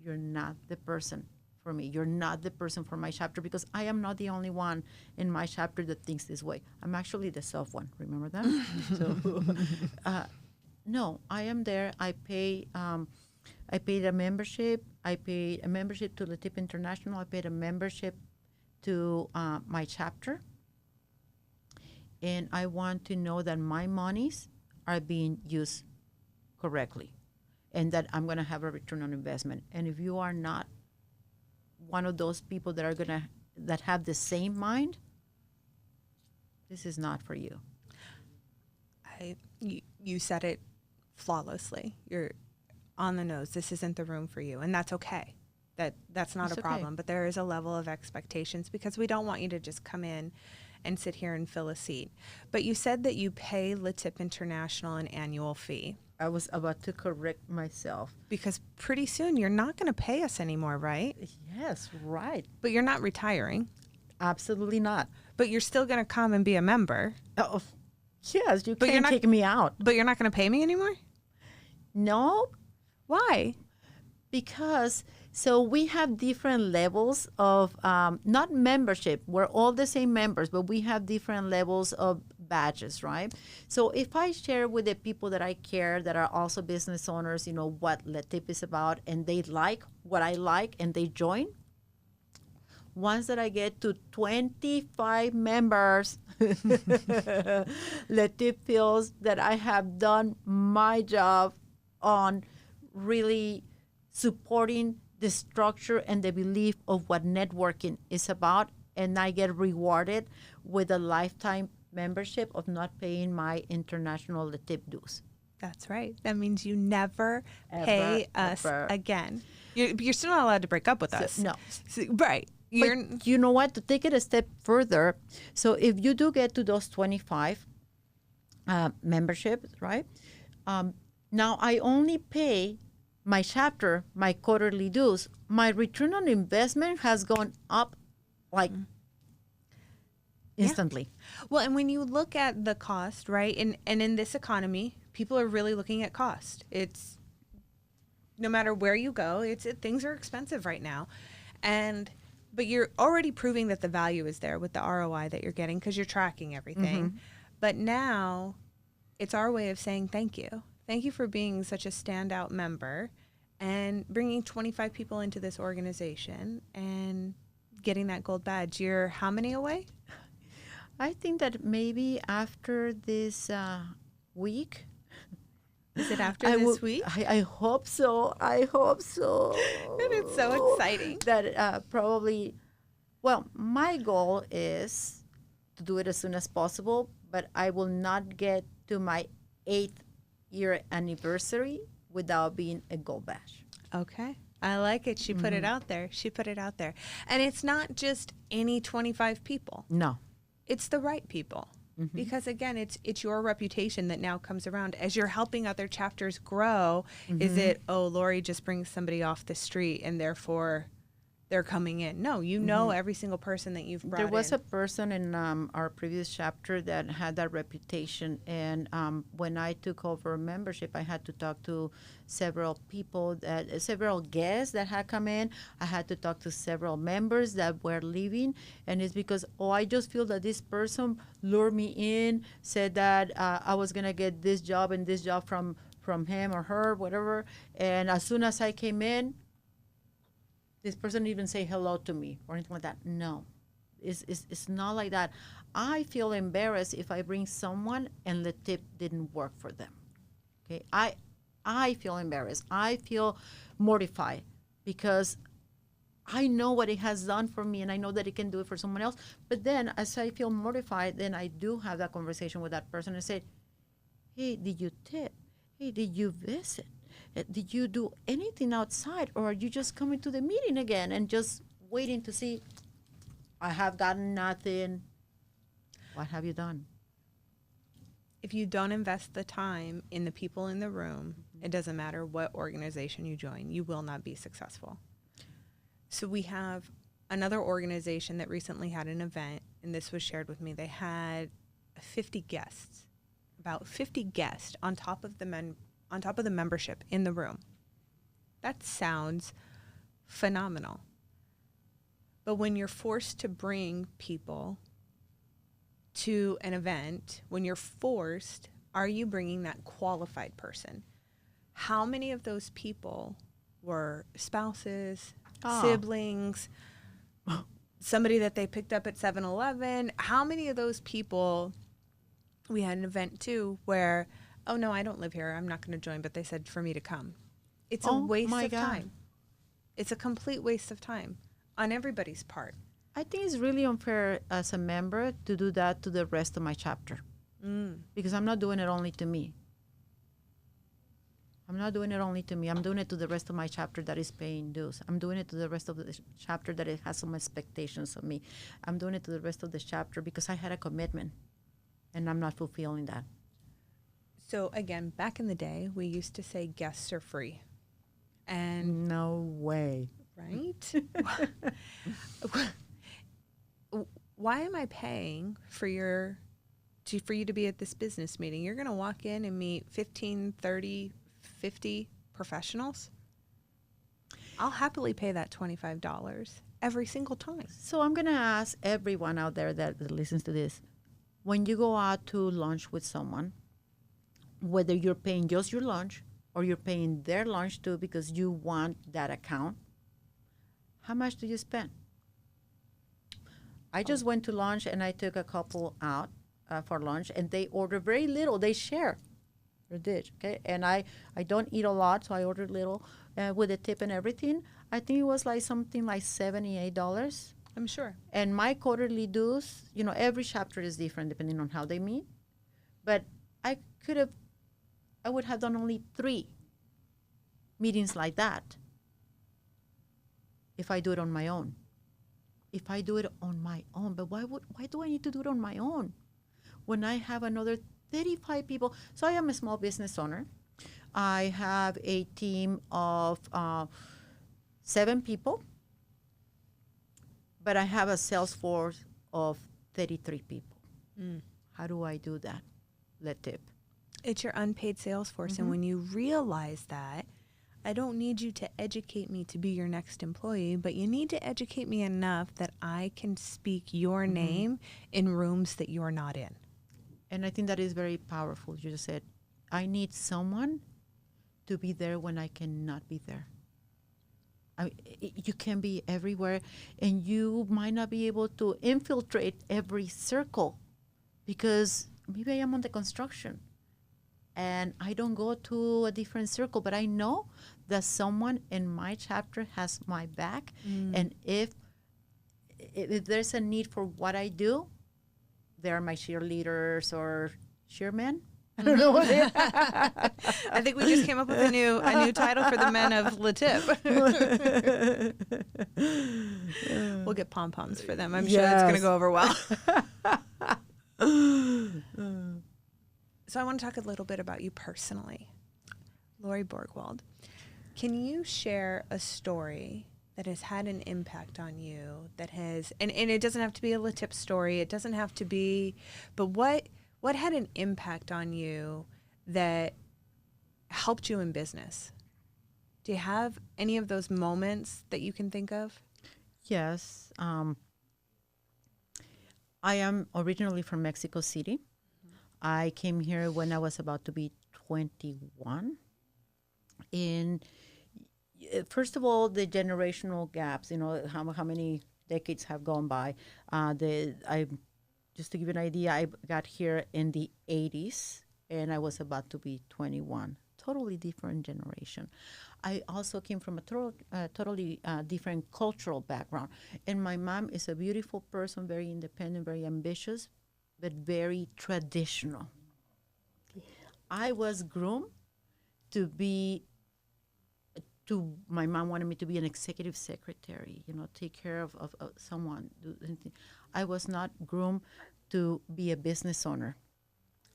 You're not the person for me. You're not the person for my chapter, because I am not the only one in my chapter that thinks this way. I'm actually the self one. Remember that? So, no, I am there. I paid a membership. I paid a membership to LeTip International. I paid a membership to my chapter. And I want to know that my monies are being used correctly and that I'm going to have a return on investment. And if you are not one of those people that have the same mind, this is not for you. You said it flawlessly. You're on the nose. This isn't the room for you, and that's okay. That's not a problem. Okay. But there is a level of expectations, because we don't want you to just come in and sit here and fill a seat. But you said that you pay LeTip International an annual fee. I was about to correct myself. Because pretty soon you're not going to pay us anymore, right? Yes, right. But you're not retiring. Absolutely not. But you're still going to come and be a member. Oh, yes, you can't take me out. But you're not going to pay me anymore? No. Why? Because we have different levels of, not membership. We're all the same members, but we have different levels of badges, right? So if I share with the people that I care, that are also business owners, what LeTip is about, and they like what I like, and they join, once that I get to 25 members, LeTip feels that I have done my job on really supporting the structure and the belief of what networking is about, and I get rewarded with a lifetime membership of not paying my international LeTip dues. That's right. That means you never pay us again. You're still not allowed to break up with us. No. Right. But you know what? To take it a step further, so if you do get to those 25 memberships, right? Now I only pay my chapter, my quarterly dues. My return on investment has gone up instantly. Yeah. Well, and when you look at the cost, right, and in this economy, people are really looking at cost. It's no matter where you go, things are expensive right now. But you're already proving that the value is there with the ROI that you're getting, because you're tracking everything. Mm-hmm. But now it's our way of saying thank you. Thank you for being such a standout member and bringing 25 people into this organization and getting that gold badge. You're how many away? I think that maybe after this week. Is it after this week? I hope so. I hope so. And it's so exciting. That probably, well, my goal is to do it as soon as possible, but I will not get to my 8th year anniversary without being a gold badge. Okay. I like it. She put it out there. She put it out there. And it's not just any 25 people. No. It's the right people. Mm-hmm. Because again, it's your reputation that now comes around as you're helping other chapters grow. Mm-hmm. Is it, Lori just brings somebody off the street and therefore they're coming in? No, you know every single person that you've brought in. There was a person in our previous chapter that had that reputation, and when I took over membership, I had to talk to several people, several guests that had come in. I had to talk to several members that were leaving, and it's because, I just feel that this person lured me in, said that I was going to get this job and this job from him or her, whatever, and as soon as I came in, this person didn't even say hello to me or anything like that. No, it's not like that. I feel embarrassed if I bring someone and LeTip didn't work for them. Okay, I feel embarrassed. I feel mortified because I know what it has done for me and I know that it can do it for someone else. But then as I feel mortified, then I do have that conversation with that person and say, hey, did you tip? Hey, did you visit? Did you do anything outside, or are you just coming to the meeting again and just waiting to see. I have gotten nothing. What have you done? If you don't invest the time in the people in the room, it doesn't matter what organization you join, you will not be successful. So we have another organization that recently had an event, and this was shared with me. They had 50 guests, about 50 guests on top of the membership in the room. That sounds phenomenal. But when you're forced to bring people to an event, when you're forced, are you bringing that qualified person? How many of those people were spouses, siblings, somebody that they picked up at 7-Eleven? How many of those people, we had an event too where, oh no, I don't live here, I'm not going to join, but they said for me to come. It's a waste of time. It's a complete waste of time on everybody's part. I think it's really unfair as a member to do that to the rest of my chapter. Because I'm not doing it only to me. I'm not doing it only to me. I'm doing it to the rest of my chapter that is paying dues. I'm doing it to the rest of the chapter that it has some expectations of me. I'm doing it to the rest of the chapter because I had a commitment and I'm not fulfilling that. So again, back in the day, we used to say guests are free. And no way. Right? Why am I paying for you to be at this business meeting? You're going to walk in and meet 15, 30, 50 professionals. I'll happily pay that $25 every single time. So I'm going to ask everyone out there that listens to this, when you go out to lunch with someone, whether you're paying just your lunch or you're paying their lunch too because you want that account, how much do you spend? I just went to lunch and I took a couple out for lunch and they ordered very little. They share their dish, okay? And I don't eat a lot, so I ordered little with a tip and everything. I think it was like something like $78. I'm sure. And my quarterly dues, every chapter is different depending on how they meet. But I would have done only 3 meetings like that if I do it on my own. If I do it on my own, but why do I need to do it on my own when I have another 35 people? So I am a small business owner. I have a team of 7 people, but I have a sales force of 33 people. How do I do that? LeTip. It's your unpaid sales force, and when you realize that, I don't need you to educate me to be your next employee, but you need to educate me enough that I can speak your name in rooms that you're not in. And I think that is very powerful. You just said, I need someone to be there when I cannot be there. You can be everywhere, and you might not be able to infiltrate every circle because maybe I am on the construction and I don't go to a different circle, but I know that someone in my chapter has my back. And if there's a need for what I do, they are my cheerleaders or cheermen. I don't know what they are. I think we just came up with a new title for the men of LeTip. We'll get pom-poms for them. I'm sure that's going to go over well. So I want to talk a little bit about you personally. Lori Borgwald, can you share a story that has had an impact on you that has, and it doesn't have to be a LeTip story, it doesn't have to be, but what had an impact on you that helped you in business? Do you have any of those moments that you can think of? Yes. I am originally from Mexico City. I came here when I was about to be 21. And first of all, the generational gaps, how many decades have gone by. Just to give you an idea, I got here in the 80s, and I was about to be 21. Totally different generation. I also came from a totally different cultural background. And my mom is a beautiful person, very independent, very ambitious, but very traditional. I was groomed to be my mom wanted me to be an executive secretary, take care of someone. Do anything. I was not groomed to be a business owner.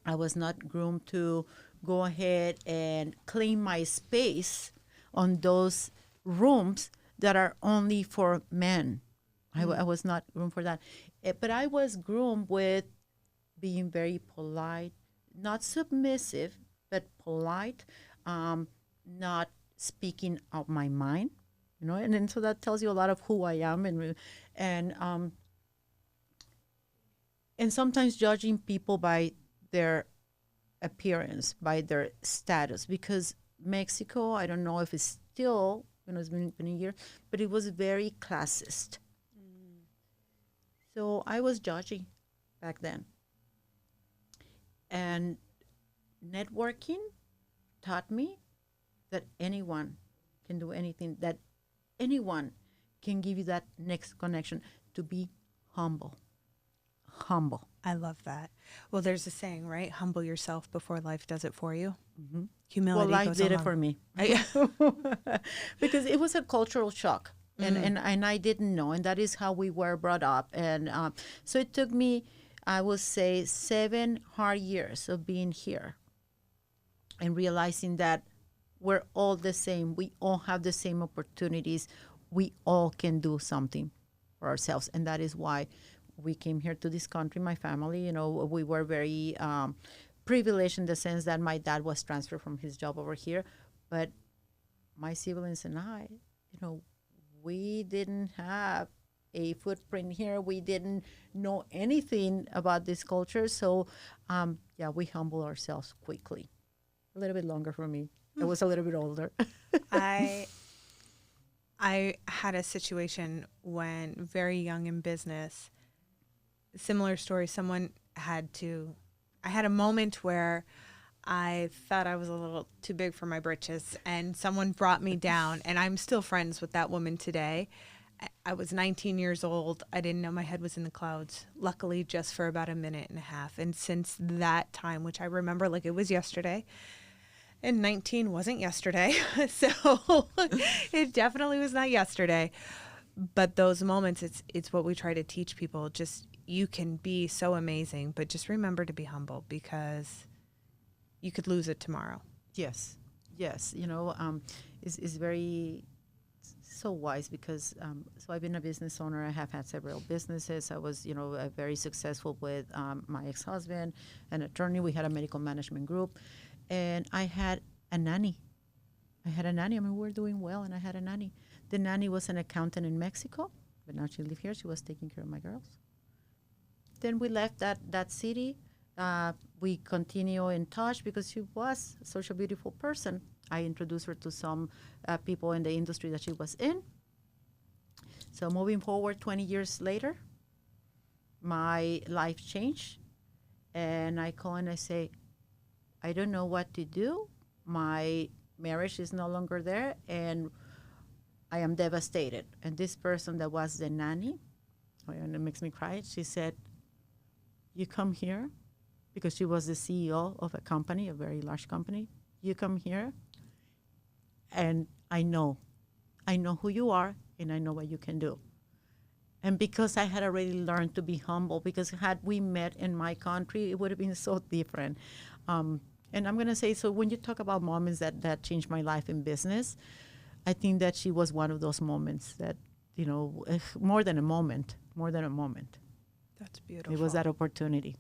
I was not groomed to go ahead and claim my space on those rooms that are only for men. I was not groomed for that. But I was groomed with being very polite, not submissive, but polite, not speaking out my mind, and then so that tells you a lot of who I am, and sometimes judging people by their appearance, by their status, because Mexico, I don't know if it's still, it's been a year, but it was very classist. So I was judgy back then. And networking taught me that anyone can do anything, that anyone can give you that next connection, to be humble. Humble. I love that. Well, there's a saying, right? Humble yourself before life does it for you. Mm-hmm. Humility. Well, life did it for me. Because it was a cultural shock. And I didn't know. And that is how we were brought up. And so it took me, I would say, 7 hard years of being here and realizing that we're all the same. We all have the same opportunities. We all can do something for ourselves. And that is why we came here to this country, my family. We were very privileged in the sense that my dad was transferred from his job over here. But my siblings and I, we didn't have a footprint here. We didn't know anything about this culture. So, we humble ourselves quickly. A little bit longer for me. I was a little bit older. I had a situation when very young in business, similar story. I had a moment where I thought I was a little too big for my britches, and someone brought me down, and I'm still friends with that woman today. I was 19 years old. I didn't know my head was in the clouds, luckily just for about a minute and a half. And since that time, which I remember like it was yesterday, and 19 wasn't yesterday, so it definitely was not yesterday. But those moments, it's what we try to teach people. Just, you can be so amazing, but just remember to be humble, because you could lose it tomorrow. Yes. It's very so wise, because so I've been a business owner. I have had several businesses. I was, very successful with my ex-husband, an attorney. We had a medical management group, and I had a nanny. We were doing well, and I had a nanny. The nanny was an accountant in Mexico, but now she lived here. She was taking care of my girls. Then we left that city. We continue in touch because she was such a beautiful person. I introduced her to some people in the industry that she was in. So moving forward, 20 years later, my life changed. And I call and I say, I don't know what to do. My marriage is no longer there, and I am devastated. And this person that was the nanny, and it makes me cry, she said, you come here, because she was the CEO of a company, a very large company. You come here, and I know who you are, and I know what you can do. And because I had already learned to be humble, because had we met in my country, it would have been so different. And I'm going to say, so when you talk about moments that changed my life in business, I think that she was one of those moments that, more than a moment. That's beautiful. It was that opportunity.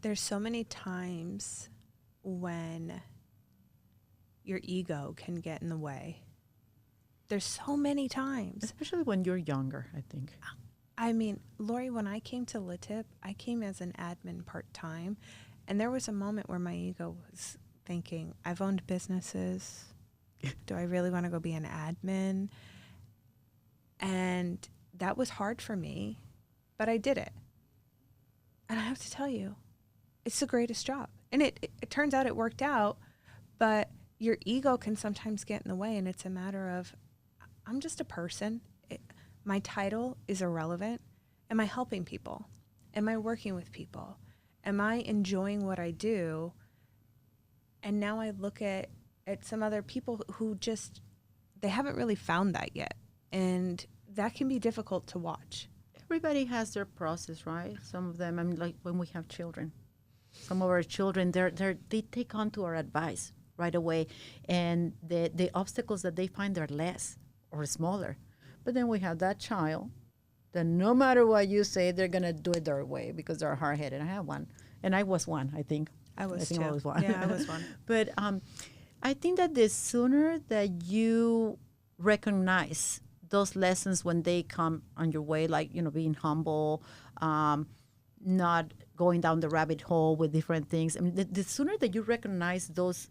There's so many times when your ego can get in the way. There's so many times. Especially when you're younger, I think. I mean, Lori, when I came to LeTip, I came as an admin part-time, and there was a moment where my ego was thinking, I've owned businesses. Do I really want to go be an admin? And that was hard for me, but I did it. And I have to tell you, it's the greatest job. And it turns out it worked out, but your ego can sometimes get in the way, and it's a matter of, I'm just a person. My title is irrelevant. Am I helping people? Am I working with people? Am I enjoying what I do? And now I look at at some other people who just, they haven't really found that yet. And that can be difficult to watch. Everybody has their process, right? Some of them, I mean, like when we have children, some of our children, they take on to our advice right away. And the obstacles that they find are less or smaller. But then we have that child that no matter what you say, they're going to do it their way because they're hard-headed. I have one. And I was one, I think. I was too. I was one. Yeah, I was one. But I think that the sooner that you recognize those lessons when they come on your way, like, being humble, not going down the rabbit hole with different things. I mean, the sooner that you recognize those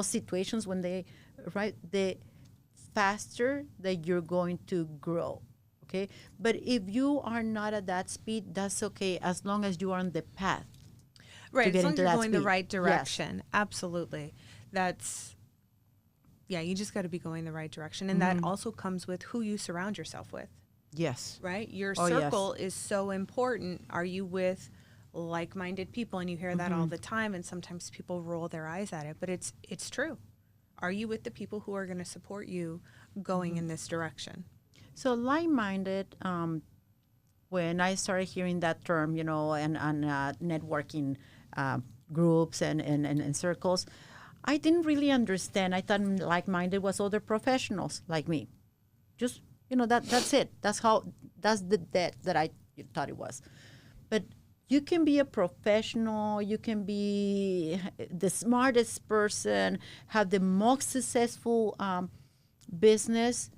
situations when they, right, the faster that you're going to grow. Okay. But if you are not at that speed, that's okay, as long as you are on the path. Right. As long as you're going speed. the right direction. Yes. Absolutely. You just got to be going the right direction. And that also comes with who you surround yourself with. Yes. Right? Your circle is so important. Are you with like-minded people? And you hear that all the time, and sometimes people roll their eyes at it, but it's true. Are you with the people who are going to support you going in this direction? So like-minded, when I started hearing that term, and networking groups and circles, I didn't really understand. I thought like-minded was other professionals like me. Just, that's it. That's the depth that I thought it was. But you can be a professional, you can be the smartest person, have the most successful business,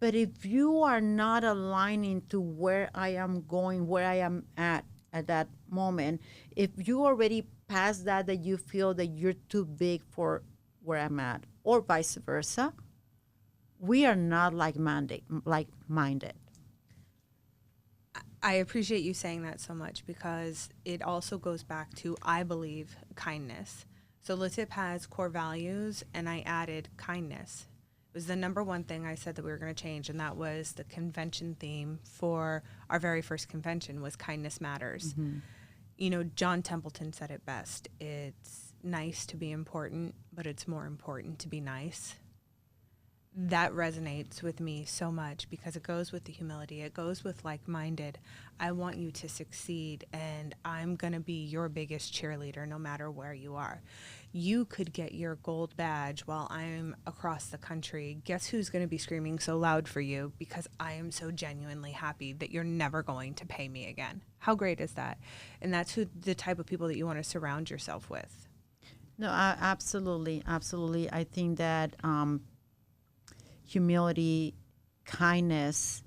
but if you are not aligning to where I am going, where I am at that moment, if you already past that you feel that you're too big for where I'm at, or vice versa, we are not like-minded. I appreciate you saying that so much, because it also goes back to, I believe, kindness. So LeTip has core values, and I added kindness. It was the number one thing I said that we were going to change, and that was the convention theme for our very first convention was Kindness Matters. John Templeton said it best. It's nice to be important, but it's more important to be nice. That resonates with me so much, because it goes with the humility. It goes with like-minded. I want you to succeed, and I'm going to be your biggest cheerleader no matter where you are. You could get your gold badge while I'm across the country. Guess who's going to be screaming so loud for you? Because I am so genuinely happy that you're never going to pay me again. How great is that? And that's the type of people that you want to surround yourself with. No, absolutely. Absolutely. I think that humility, kindness,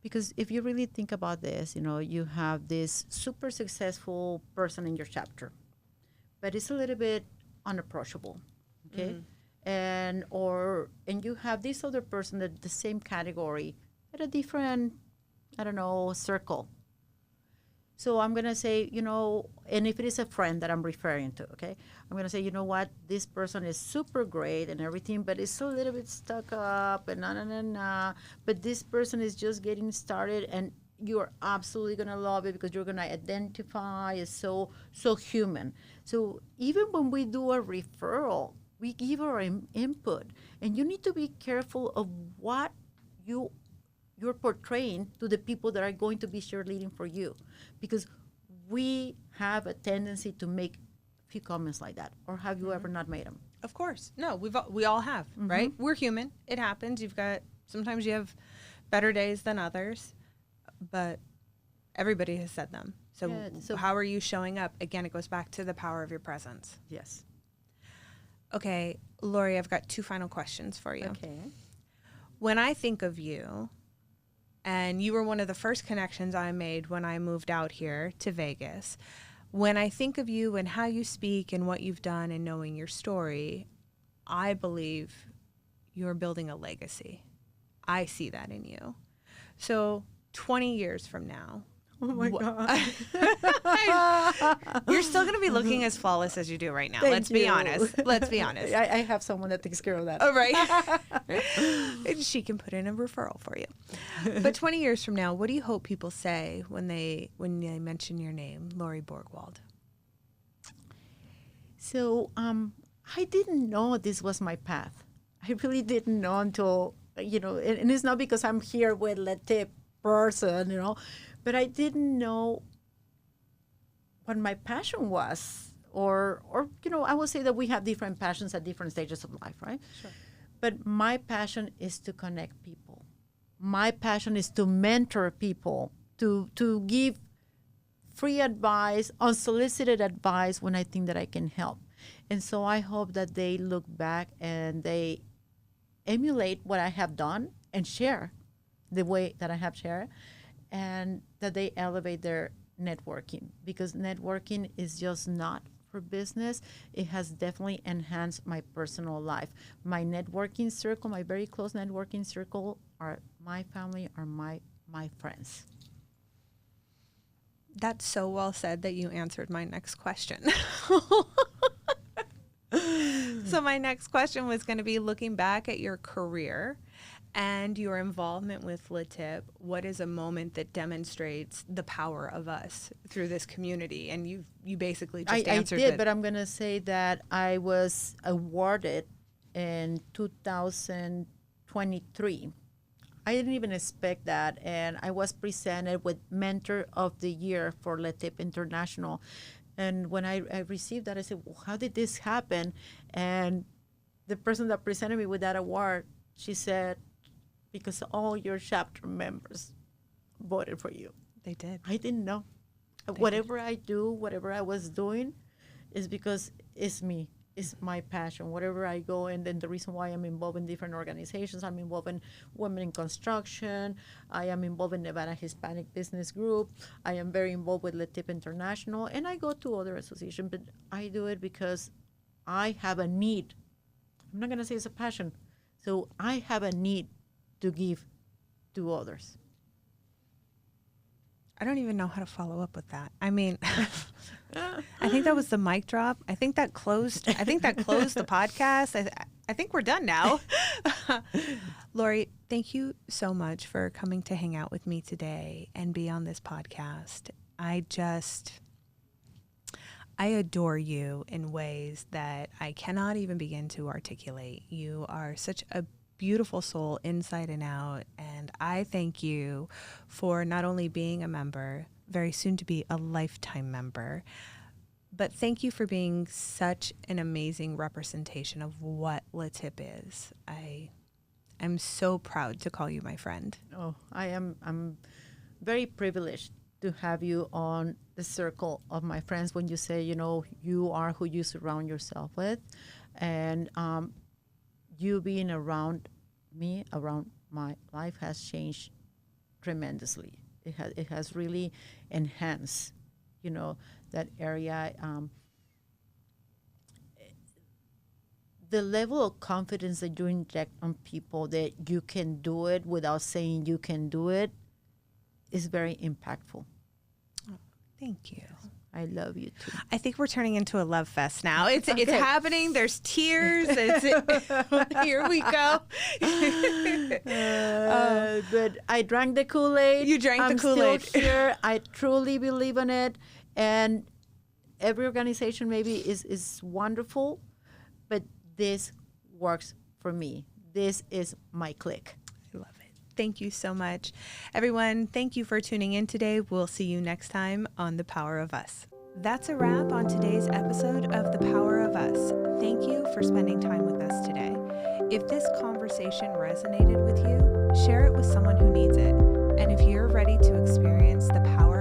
because if you really think about this, you have this super successful person in your chapter, but it's a little bit unapproachable, okay? And you have this other person that the same category at a different, circle. So I'm going to say, and if it is a friend that I'm referring to, okay, I'm going to say, you know what, this person is super great and everything, but it's a little bit stuck up and but this person is just getting started, and you're absolutely going to love it because you're going to identify as so human. So even when we do a referral, we give our input, and you need to be careful of what you're portraying to the people that are going to be cheerleading for you, because we have a tendency to make a few comments like that. Or have you ever not made them? Of course. No, we all have, right? We're human. It happens. Sometimes you have better days than others, but everybody has said them. So how are you showing up? Again, it goes back to the power of your presence. Yes. Okay, Lori, I've got 2 final questions for you. Okay. When I think of you, and you were one of the first connections I made when I moved out here to Vegas. When I think of you and how you speak and what you've done and knowing your story, I believe you're building a legacy. I see that in you. So 20 years from now, oh my God. You're still going to be looking as flawless as you do right now. Let's be honest. I have someone that takes care of that. Oh, right. And she can put in a referral for you. But 20 years from now, what do you hope people say when they mention your name, Lori Borgwald? So I didn't know this was my path. I really didn't know until, and it's not because I'm here with LeTip person, but I didn't know what my passion was. Or I would say that we have different passions at different stages of life, right? Sure. But my passion is to connect people. My passion is to mentor people, to give free advice, unsolicited advice when I think that I can help. And so I hope that they look back and they emulate what I have done and share the way that I have shared, and that they elevate their networking, because networking is just not for business. It has definitely enhanced my personal life. My networking circle, my very close networking circle, are my family, are my friends. That's so well said that you answered my next question. So my next question was going to be, looking back at your career and your involvement with LeTip, what is a moment that demonstrates the power of us through this community? And you basically just answered it. I did, but I'm going to say that I was awarded in 2023. I didn't even expect that, and I was presented with Mentor of the Year for LeTip International. And when I received that, I said, well, how did this happen? And the person that presented me with that award, she said, because all your chapter members voted for you. They did. I didn't know. Whatever I do, whatever I was doing, is because it's me. It's my passion. Whatever I go, and then the reason why I'm involved in different organizations, I'm involved in Women in Construction. I am involved in Nevada Hispanic Business Group. I am very involved with LeTip International, and I go to other associations, but I do it because I have a need. I'm not going to say it's a passion. So I have a need to give to others. I don't even know how to follow up with that. I mean, I think that was the mic drop. I think that closed the podcast. I think we're done now. Lori, thank you so much for coming to hang out with me today and be on this podcast. I adore you in ways that I cannot even begin to articulate. You are such a beautiful soul inside and out, and I thank you for not only being a member, very soon to be a lifetime member, but thank you for being such an amazing representation of what LeTip is. I'm so proud to call you my friend. Oh, I'm very privileged to have you on the circle of my friends. When you say, you are who you surround yourself with, and you being around me, around my life, has changed tremendously. It has really enhanced, that area. The level of confidence that you inject on people that you can do it without saying you can do it is very impactful. Oh, thank you. I love you too. I think we're turning into a love fest now. It's happening. There's tears. Here we go. But I drank the Kool-Aid. You drank the Kool-Aid. I'm still here. I truly believe in it. And every organization maybe is wonderful, but this works for me. This is my clique. I love it. Thank you so much. Everyone, thank you for tuning in today. We'll see you next time on The Power of Us. That's a wrap on today's episode of The Power of Us. Thank you for spending time with us today. If this conversation resonated with you, share it with someone who needs it. And if you're ready to experience the power